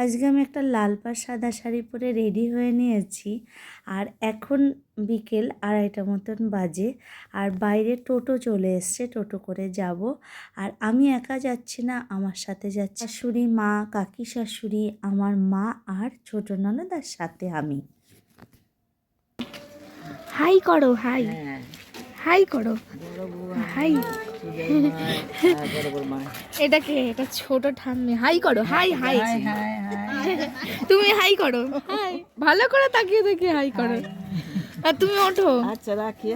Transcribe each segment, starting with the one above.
আজকে আমি একটা লাল পাড় সাদা শাড়ি পরে রেডি হয়ে নিয়েছি। আর এখন বিকেল 2:30 মতন বাজে। আর বাইরে টোটো চলে এসছে, টোটো করে যাব। আর আমি একা যাচ্ছি না, আমার সাথে যাচ্ছে শাশুড়ি মা, কাকি শাশুড়ি, আমার মা আর ছোটো ননদ, আর সাথে আমি। হাই করো, হাই হাই করো, হাই। এটা কে? এটা ছোট ঠাম্মি। হাই করো, হাই হাই। তুমি হাই করো, হাই। ভালো করে তাকিয়ে দেখি হাই করো। আর তুমি ওঠো। আচ্ছা রাখি।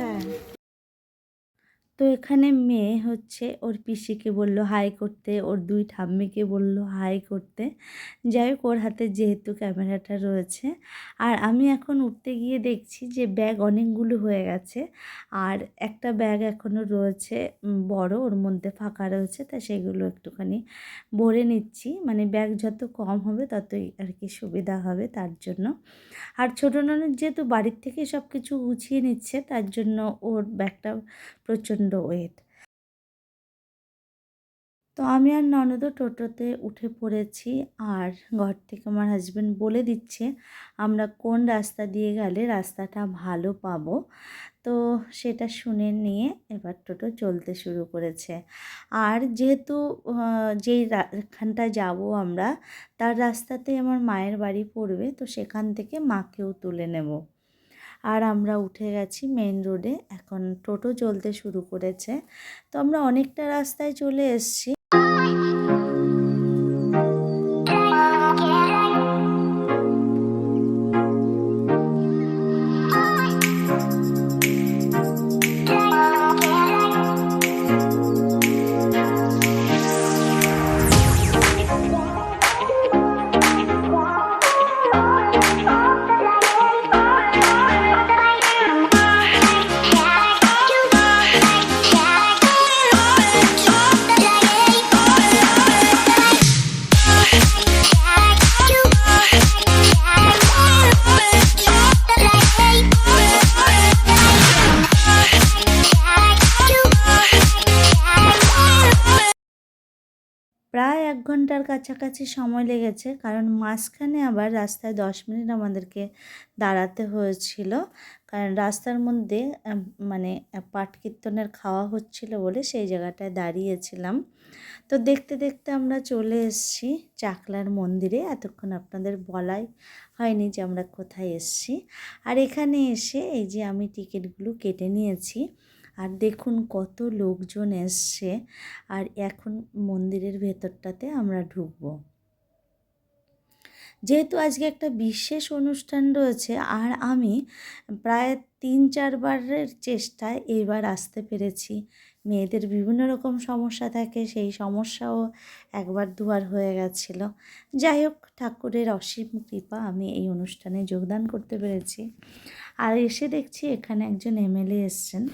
তো এখানে মেয়ে হচ্ছে ওর পিসিকে বললো হাই করতে, ওর দুই ঠাম্মিকে বললো হাই করতে। যাই হোক, ওর হাতে যেহেতু ক্যামেরাটা রয়েছে। আর আমি এখন উঠতে গিয়ে দেখছি যে ব্যাগ অনেকগুলো হয়ে গেছে, আর একটা ব্যাগ এখনও রয়েছে বড়, ওর মধ্যে ফাঁকা রয়েছে, তা সেগুলো একটুখানি ভরে নিচ্ছি। মানে ব্যাগ যত কম হবে ততই আর কি সুবিধা হবে তার জন্য। আর ছোটো ননদ যেহেতু বাড়ির থেকে সব কিছু গুছিয়ে নিচ্ছে, তার জন্য ওর ব্যাগটা প্রচণ্ড ওয়েট। তো আমি আর ননদও টোটোতে উঠে পড়েছি। আর ঘর থেকে আমার হাজব্যান্ড বলে দিচ্ছে আমরা কোন রাস্তা দিয়ে গেলে রাস্তাটা ভালো পাবো। তো সেটা শুনে নিয়ে এবার টোটো চলতে শুরু করেছে। আর যেহেতু যেই এখানটায় যাবো আমরা, তার রাস্তাতে আমার মায়ের বাড়ি পড়বে, তো সেখান থেকে মাকেও তুলে নেব। আর আমরা উঠে গেছি মেন রোডে, এখন টোটো চলতে শুরু করেছে। তো আমরা অনেকটা রাস্তায় চলে এসেছি। প্রায় 1 ঘন্টার কাছাকাছি সময় লেগেছে, কারণ মাঝখানে আবার রাস্তায় 10 মিনিট আমাদেরকে দাঁড়াতে হয়েছিল, কারণ রাস্তার মধ্যে মানে পাঠ কীর্তনের খাওয়া হচ্ছিল বলে সেই জায়গাটায় দাঁড়িয়েছিলাম। তো দেখতে দেখতে আমরা চলে এসেছি চাকলার মন্দিরে। এতক্ষণ আপনাদের বলাই হয়নি যে আমরা কোথায় এসেছি। আর এখানে এসে এই যে আমি টিকিটগুলো কেটে নিয়েছি। আর দেখুন কত লোকজন এসছে। আর এখন মন্দিরের ভেতরটাতে আমরা ঢুকবো। যেহেতু আজকে একটা বিশেষ অনুষ্ঠান রয়েছে, আর আমি প্রায় 3-4 বারের চেষ্টায় এইবার আসতে পেরেছি। মেয়েদের বিভিন্ন রকম সমস্যা থাকে, সেই সমস্যাও 1-2বার হয়ে গেছিলো। যাই হোক, ঠাকুরের অসীম কৃপা, আমি এই অনুষ্ঠানে যোগদান করতে পেরেছি। আর এসে দেখছি এখানে একজন এমএলএ এসছেন,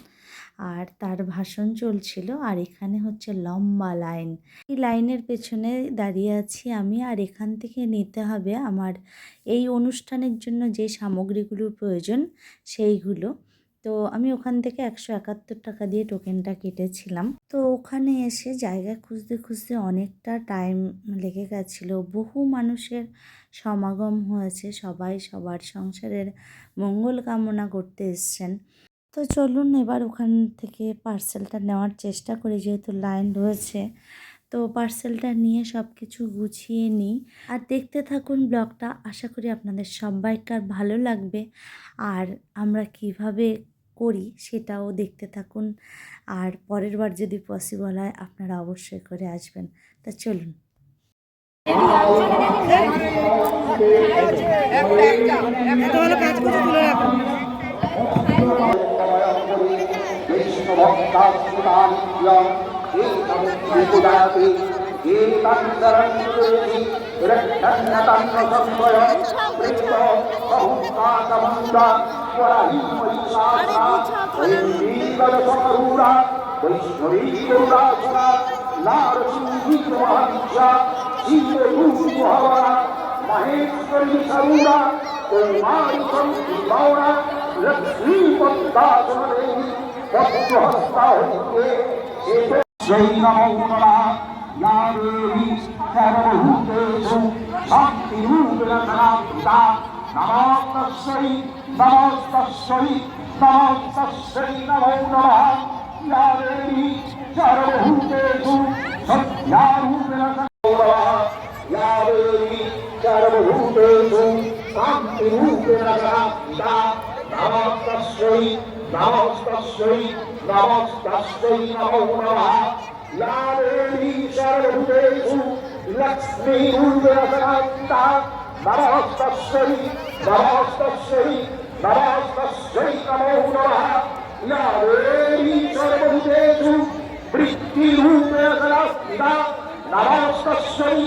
আর তার ভাষণ চলছিল। আর এখানে হচ্ছে লম্বা লাইন, এই লাইনের পেছনে দাঁড়িয়ে আছি আমি। আর এখান থেকে নিতে হবে আমার এই অনুষ্ঠানের জন্য যে সামগ্রীগুলোর প্রয়োজন সেইগুলো। তো আমি ওখান থেকে 171 টাকা দিয়ে টোকেনটা কেটেছিলাম। তো ওখানে এসে জায়গা খুঁজতে খুঁজতে অনেকটা টাইম লেগে গেছিলো। বহু মানুষের সমাগম হয়েছে, সবাই সবার সংসারের মঙ্গল কামনা করতে এসছেন। তো চলুন এবার ওখান থেকে পার্সেলটা নেওয়ার চেষ্টা করি, যেহেতু লাইন রয়েছে। তো পার্সেলটা নিয়ে সব কিছু গুছিয়ে নিই। আর দেখতে থাকুন ব্লগটা, আশা করি আপনাদের সবাইকার ভালো লাগবে। আর আমরা কিভাবে করি সেটাও দেখতে থাকুন। আর পরের বার যদি পসিবল হয় আপনারা অবশ্যই করে আসবেন। তা চলুন। महेश्वरी सरूरा कुमारी संगौरा लक्ष्मी पद्मासनदेवी पद्महस्ता होते श्री नमो नमः या देवी सर्वभूतेषु শান্তিরূপেণ সনাতনা নমস্তস্যৈ নমস্তস্যৈ নমস্তস্যৈ নমো নমঃ ইয়া দেবী সর্বভূতেষু সত্যারূপেণ সনাতনা ইয়া দেবী সর্বভূতেষু শান্তিরূপেণ সনাতনা নমস্তস্যৈ নমস্তস্যৈ নমস্তস্যৈ নমো নমঃ ইয়া দেবী সর্বভূতেষু লক্ষ্মীরূপেণ সনাতনা নমস্তস্যৈ নমস্তস্যৈ নমস্তস্যৈ নমো নমঃ ইয়া দেবী সর্বভূতেষু বৃত্তিরূপেণ সনাতনা নমস্তস্যৈ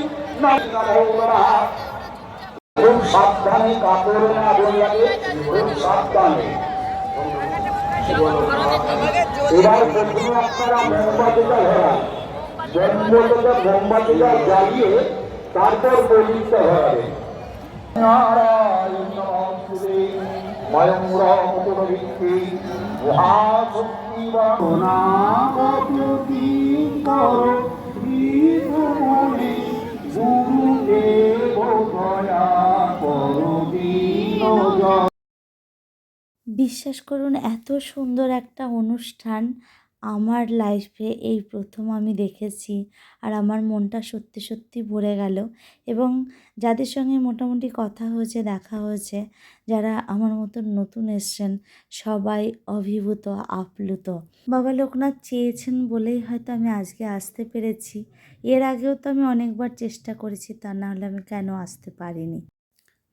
নমো নমঃ। খুব সাবধানে কাপড় না বললাকে খুব সাবধানে। এবার প্রথমে আপনারা মোমবাতিটা ধরান, মোমবাতিটা জ্বালিয়ে তারপর বলিতে হবে নারায়ণ নমস্তুতে ময়ং রমপুরভিত্তি মহাশক্তি বানাপতি কর ত্রিভুবনে গুরুদেব দয়া করো দীনজন। বিশ্বাস করুন, এত সুন্দর একটা অনুষ্ঠান আমার লাইফে এই প্রথম আমি দেখেছি। আর আমার মনটা সত্যি সত্যি ভরে গেল। এবং যাদের সঙ্গে মোটামুটি কথা হয়েছে, দেখা হয়েছে, যারা আমার মতন নতুন এসছেন, সবাই অভিভূত, আপ্লুত। বাবা লোকনাথ চেয়েছেন বলেই হয়তো আমি আজকে আসতে পেরেছি। এর আগেও তো আমি অনেকবার চেষ্টা করেছি, তা না হলে আমি কেন আসতে পারিনি।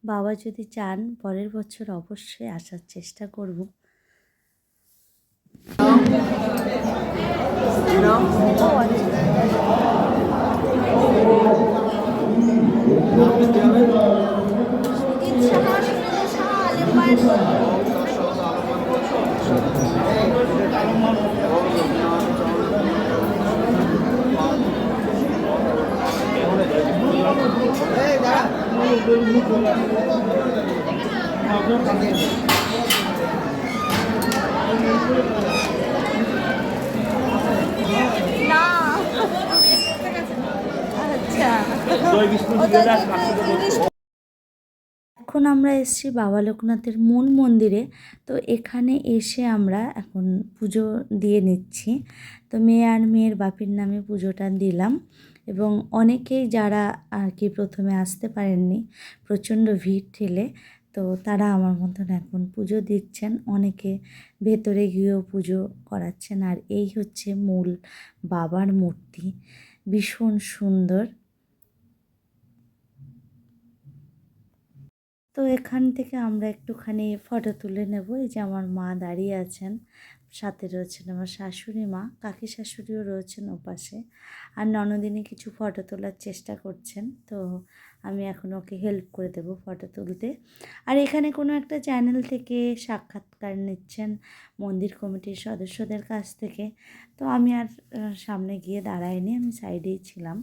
বাবা যদি চান পরের বছর অবশ্যই আসার চেষ্টা করব। এখন আমরা এসেছি বাবা লোকনাথের মূল মন্দিরে। তো এখানে এসে আমরা এখন পুজো দিয়ে নিচ্ছি। তো মেয়ে আর মেয়ের বাপির নামে পুজোটা দিলাম। এবং অনেকেই যারা আর কি প্রথমে আসতে পারেননি, প্রচণ্ড ভিড় ঠেলে, তো তারা আমার মতন এখন পুজো দিচ্ছেন। অনেকে ভেতরে গিয়েও পুজো করাচ্ছেন। আর এই হচ্ছে মূল বাবার মূর্তি, ভীষণ সুন্দর। তো এখান থেকে আমরা একটুখানি ফটো তুলে নেব। এই যে আমার মা দাঁড়িয়ে আছেন, সাথে রয়েছেন আমার শাশুড়ি মা, কাকি শাশুড়িও রয়েছেন ওপাশে। আর ননদিনী কিছু ফটো তোলার চেষ্টা করছেন, তো আমি এখন ওকে হেল্প করে দেবো ফটো তুলতে। আর এখানে কোনো একটা চ্যানেল থেকে সাক্ষাৎকার নিচ্ছেন মন্দির কমিটির সদস্যদের কাছ থেকে। তো আমি আর সামনে গিয়ে দাঁড়াইনি, আমি সাইডেই ছিলাম।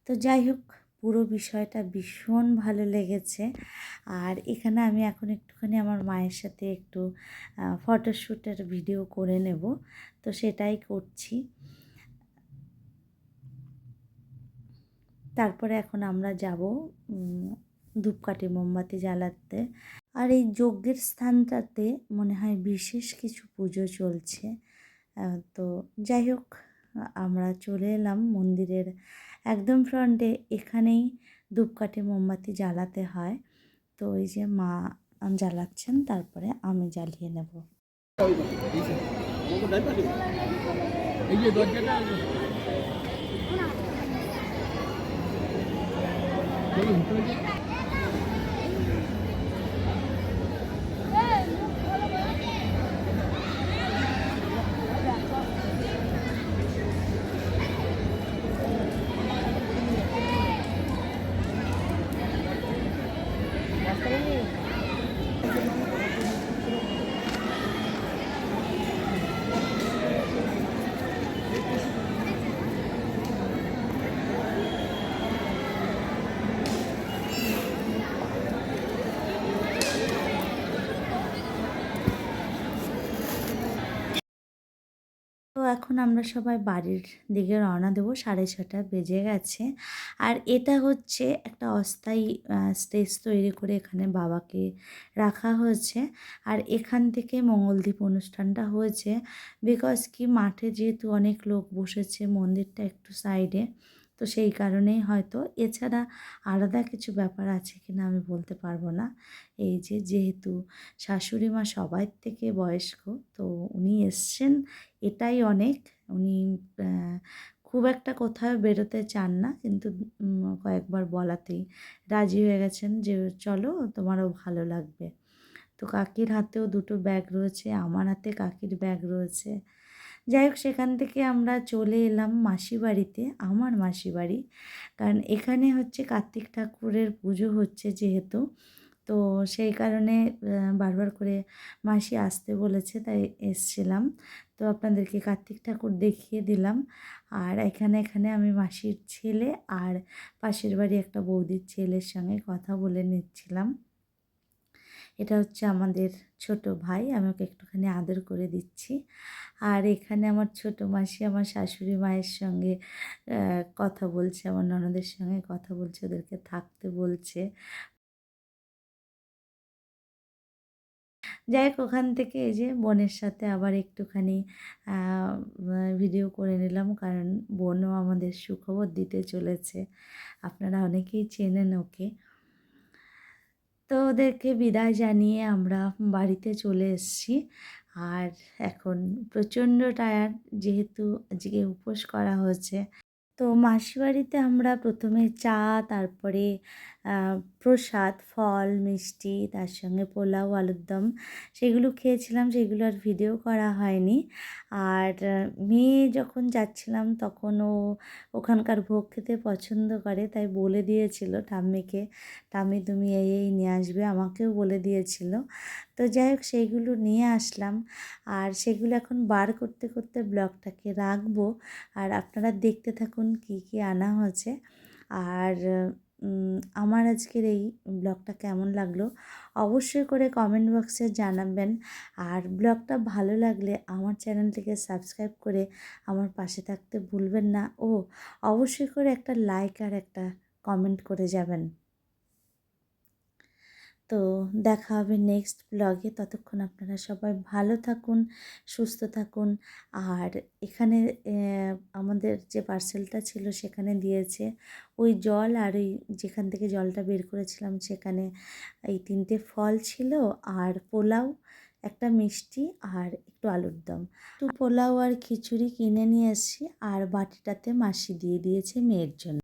তো যাই হোক, পুরো বিষয়টা ভীষণ ভালো লেগেছে। আর এখানে আমি এখন একটুখানি আমার মায়ের সাথে একটু ফটোশ্যুটের ভিডিও করে নেব, তো সেটাই করছি। তারপরে এখন আমরা যাব ধূপকাঠি মোমবাতি জ্বালাতে। আর এই যজ্ঞের স্থানটাতে মনে হয় বিশেষ কিছু পুজো চলছে। তো যাই হোক, আমরা চলে এলাম মন্দিরের একদম ফ্রন্টে। এখানেই ধূপকাঠি মোমবাতি জ্বালাতে হয়। তো ওই যে মা জ্বালাচ্ছেন, তারপরে আমি জ্বালিয়ে নেব। এখন আমরা সবাই বাড়ির দিকে রওনা দেবো, 6:30 বেজে গেছে। আর এটা হচ্ছে একটা অস্থায়ী স্টেজ তৈরি করে এখানে বাবাকে রাখা হয়েছে। আর এখান থেকে মঙ্গলদ্বীপ অনুষ্ঠানটা হয়েছে, বিকজ কি মাঠে যেহেতু অনেক লোক বসেছে, মন্দিরটা একটু সাইডে, তো সেই কারণেই হয়তো। এছাড়া আলাদা কিছু ব্যাপার আছে কিনা আমি বলতে পারবো না। এই যে যেহেতু শাশুড়ি মা সবার থেকে বয়স্ক, তো উনি এসছেন, এটাই অনেক। উনি খুব একটা কোথাও বেরোতে চান না, কিন্তু কয়েকবার বলাতেই রাজি হয়ে গেছেন যে চলো, তোমারও ভালো লাগবে। তো কাকির হাতেও দুটো ব্যাগ রয়েছে, আমার হাতে কাকির ব্যাগ রয়েছে। যাই হোক, সেখান থেকে আমরা চলে এলাম মাসি বাড়িতে, আমার মাসি বাড়ি। কারণ এখানে হচ্ছে কার্তিক ঠাকুরের পুজো হচ্ছে যেহেতু, তো সেই কারণে বারবার করে মাসি আসতে বলেছে, তাই এসছিলাম। তো আপনাদেরকে কার্তিক ঠাকুর দেখিয়ে দিলাম। আর এখানে আমি মাসির ছেলে আর পাশের বাড়ি একটা বৌদির ছেলের সঙ্গে কথা বলে নিচ্ছিলাম। এটা হচ্ছে আমাদের ছোট ভাই, আমি ওকে একটুখানি আদর করে দিচ্ছি। আর এখানে আমার ছোট মাসি আমার শাশুড়ি মায়ের সঙ্গে কথা বলছে, আমার ননদের সঙ্গে কথা বলছে, ওদেরকে থাকতে বলছে। যাই হোক, ওখান থেকে এই যে বোনের সাথে আবার একটুখানি ভিডিও করে নিলাম, কারণ বোনও আমাদের সুখবর দিতে চলেছে। আপনারা অনেকেই চেনেন ওকে। তো ওদেরকে বিদায় জানিয়ে আমরা বাড়িতে চলে এসেছি। আর এখন প্রচণ্ড টায়ার্ড, যেহেতু আজকে উপোস করা হয়েছে। তো মাসিবাড়িতে আমরা প্রথমে চা, তারপরে প্রসাদ, ফল, মিষ্টি, তার সঙ্গে পোলাও, আলুর দম, সেগুলো খেয়েছিলাম। সেগুলো আর ভিডিও করা হয়নি। আর মেয়ে যখন যাচ্ছিলাম তখন ও ওখানকার ভোগ খেতে পছন্দ করে, তাই বলে দিয়েছিল ঠাম্মিকে, ঠাম্মি তুমি এই নিয়ে আসবে, আমাকেও বলে দিয়েছিল। তো যাই হোক, সেইগুলো নিয়ে আসলাম। আর সেগুলো এখন বার করতে করতে ব্লগটাকে রাখবো। আর আপনারা দেখতে থাকুন কি কি আনা হয়েছে। আর আমার আজকের এই ব্লগটা কেমন লাগলো অবশ্যই করে কমেন্ট বক্সে জানাবেন। আর ব্লগটা ভালো লাগলে আমার চ্যানেলটিকে সাবস্ক্রাইব করে আমার পাশে থাকতে ভুলবেন না। ও অবশ্যই করে একটা লাইক আর একটা কমেন্ট করে যাবেন। তো দেখা হবে নেক্সট ব্লগে। ততক্ষণ আপনারা সবাই ভালো থাকুন, সুস্থ থাকুন। আর এখানে আমাদের যে পার্সেলটা ছিল সেখানে দিয়েছে ওই জল, আর ওই যেখান থেকে জলটা বের করেছিলাম সেখানে এই 3টে ফল ছিল, আর পোলাও, একটা মিষ্টি, আর একটু আলুর দম। একটু পোলাও আর খিচুড়ি কিনে নিয়ে এসেছি, আর বাটিটাতে মাসি দিয়ে দিয়েছে মেয়ের জন্য।